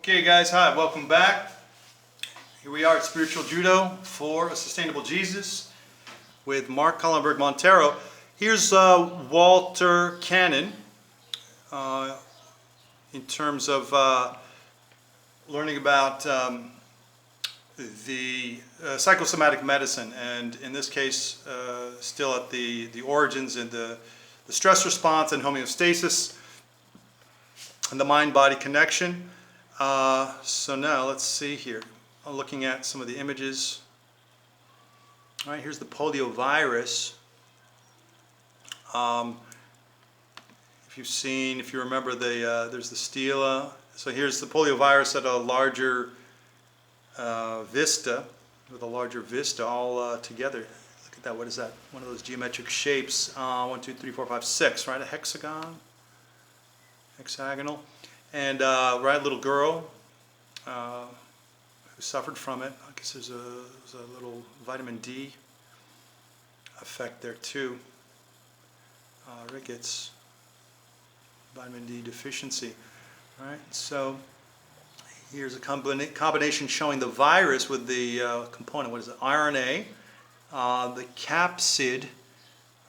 Okay guys, hi, welcome back. Here we are at Spiritual Judo for a Sustainable Jesus with Mark Rego-Monteiro. Here's Walter Cannon in terms of learning about the psychosomatic medicine, and in this case still at the origins and the stress response and homeostasis and the mind-body connection. So now let's see here. I'm looking at some of the images. All right, here's the polio virus. If you remember, there's the stela. So here's the polio virus at a larger vista, with a larger vista all together. Look at that. What is that? One of those geometric shapes. 1, 2, 3, 4, 5, 6. Right, a hexagon, hexagonal. And right, little girl who suffered from it. I guess there's a little vitamin D effect there too. Rickets, vitamin D deficiency. All right, so here's a combination showing the virus with the component. What is it? RNA, the capsid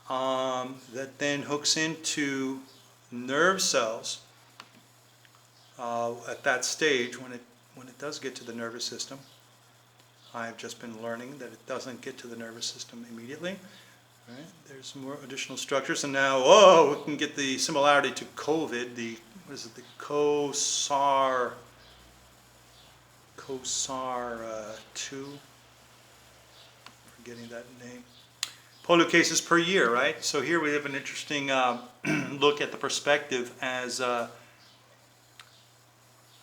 that then hooks into nerve cells. At that stage, when it does get to the nervous system, I've just been learning that it doesn't get to the nervous system immediately. Right? There's more additional structures, and now, we can get the similarity to COVID. The COSAR-2. Forgetting that name. Polio cases per year, right? So here we have an interesting look at the perspective as.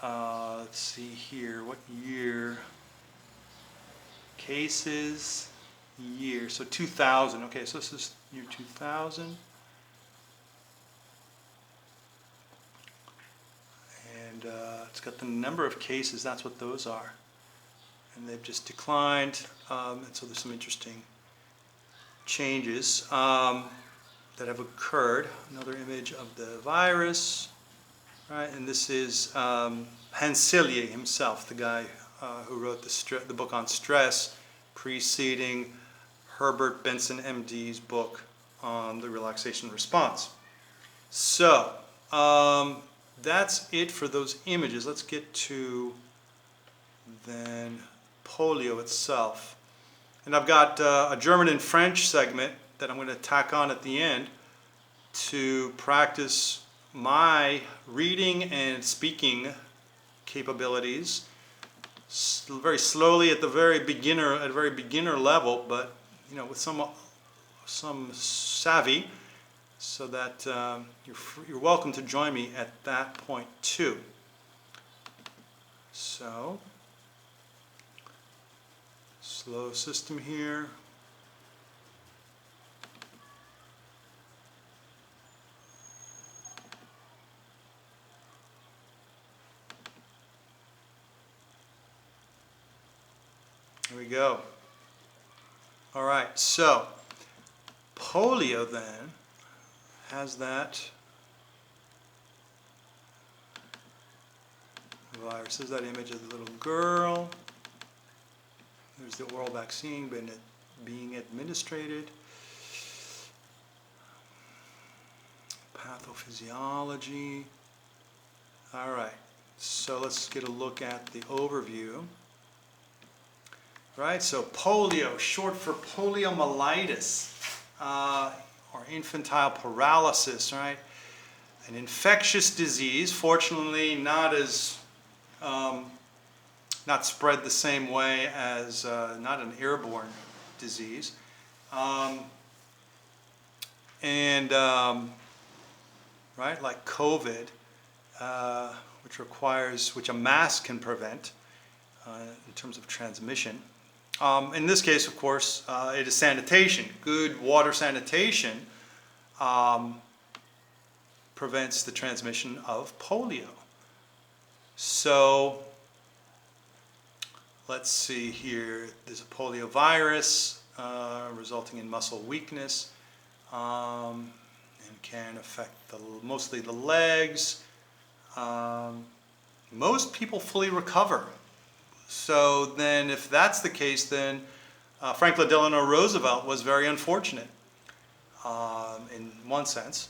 Let's see here, what year? Cases, year, so 2000, okay, so this is year 2000. And it's got the number of cases, that's what those are. And they've just declined, and so there's some interesting changes that have occurred. Another image of the virus. Right, and this is Hansillier himself, the guy who wrote the book on stress, preceding Herbert Benson, MD's book on the relaxation response. So that's it for those images. Let's get to then polio itself. And I've got a German and French segment that I'm going to tack on at the end to practice my reading and speaking capabilities very slowly at a very beginner level, but with some savvy, so that you're welcome to join me at that point too. So slow system here. Here we go. All right, so polio then has that virus. There's that image of the little girl. There's the oral vaccine being administered. Pathophysiology. All right, so let's get a look at the overview. Right, so polio, short for poliomyelitis, or infantile paralysis, right? An infectious disease, fortunately not spread the same way as, not an airborne disease. Right, like COVID, which a mask can prevent in terms of transmission. In this case, of course, it is sanitation. Good water sanitation prevents the transmission of polio. So let's see here. There's a polio virus resulting in muscle weakness and can affect mostly the legs, most people fully recover. So then if that's the case, then Franklin Delano Roosevelt was very unfortunate in one sense.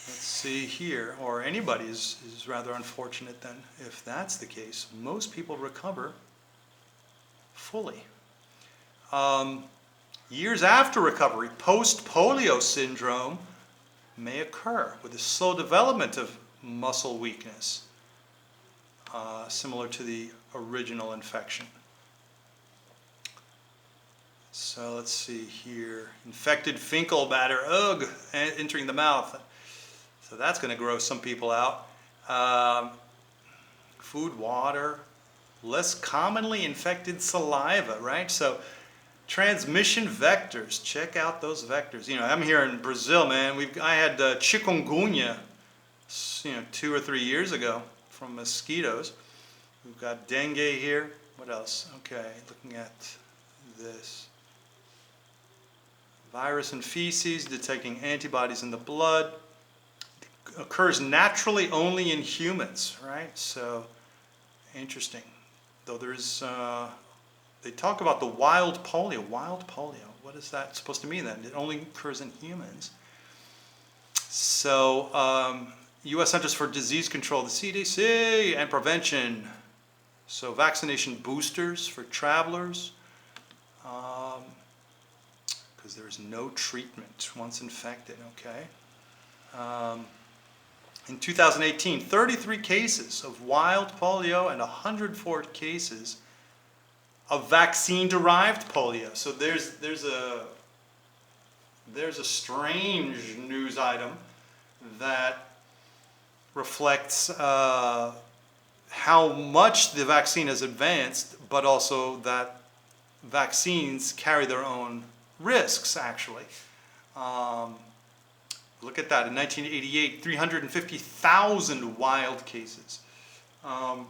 Let's see here, or anybody is rather unfortunate then if that's the case. Most people recover fully. Years after recovery, post-polio syndrome may occur with a slow development of muscle weakness, similar to the original infection. So let's see here. Infected fecal matter, ugh, entering the mouth. So that's going to gross some people out. Food, water, less commonly infected saliva, right? So transmission vectors, check out those vectors. You know, I'm here in Brazil, man. I had chikungunya, 2 or 3 years ago from mosquitoes. We've got dengue here. What else? Okay, looking at this. Virus in feces, detecting antibodies in the blood. Occurs naturally only in humans, right? So, interesting. Though there's, they talk about the wild polio. Wild polio, what is that supposed to mean then? It only occurs in humans. So, U.S. Centers for Disease Control, the CDC, and prevention. So, vaccination boosters for travelers. Because there's no treatment once infected, okay? In 2018, 33 cases of wild polio and 104 cases of vaccine-derived polio. So there's a strange news item that reflects how much the vaccine has advanced, but also that vaccines carry their own risks, actually. Look at that, in 1988, 350,000 wild cases. And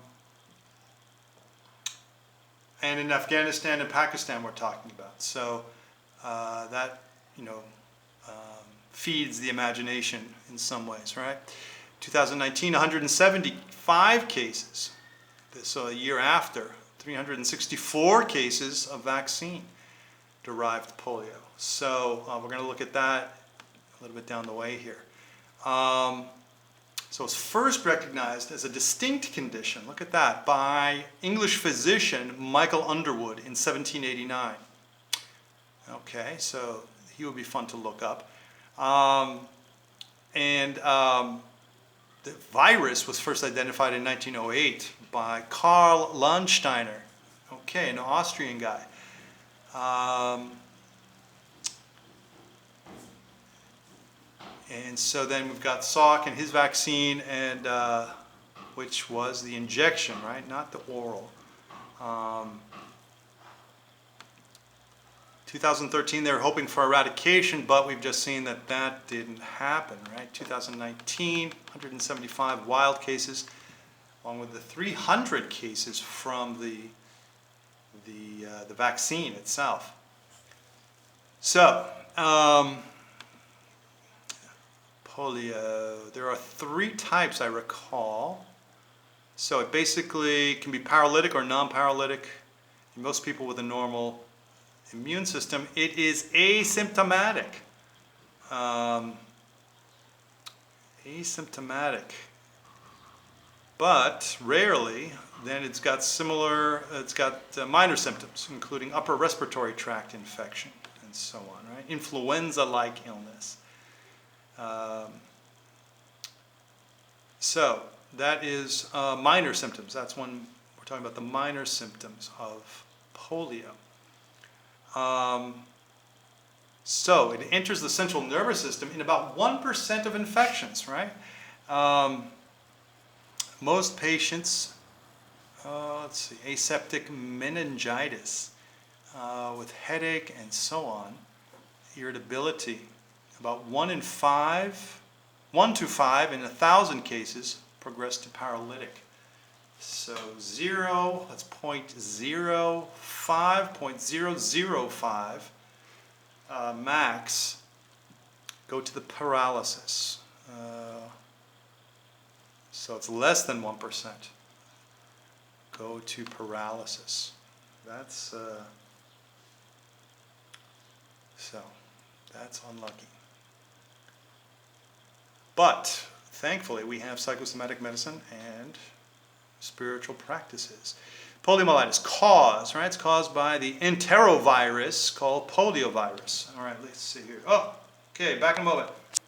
in Afghanistan and Pakistan we're talking about. So that, feeds the imagination in some ways, right? 2019, 175 cases. So a year after, 364 cases of vaccine-derived polio. So we're going to look at that a little bit down the way here. So it's first recognized as a distinct condition, look at that, by English physician Michael Underwood in 1789. Okay, so he would be fun to look up. The virus was first identified in 1908 by Karl Landsteiner, okay, an Austrian guy. And so then we've got Salk and his vaccine, and which was the injection, right? Not the oral. 2013, they were hoping for eradication, but we've just seen that that didn't happen, right? 2019, 175 wild cases, along with the 300 cases from the vaccine itself. So, polio, there are 3 types I recall. So it basically can be paralytic or non-paralytic. In most people with a normal immune system, it is asymptomatic. Asymptomatic. But rarely, then it's got minor symptoms, including upper respiratory tract infection and so on, right? Influenza-like illness. So that is minor symptoms. That's when we're talking about the minor symptoms of polio. So it enters the central nervous system in about 1% of infections, right? Most patients, let's see, aseptic meningitis with headache and so on, irritability. About 1 to 5 in 1,000 cases progress to paralytic. So 0, that's 0.05 max go to the paralysis. So it's less than 1%. Go to paralysis. That's so that's unlucky. But thankfully we have psychosomatic medicine and spiritual practices. Poliomyelitis, cause, right? It's caused by the enterovirus called polio virus. All right, let's see here. Oh, okay, back in a moment.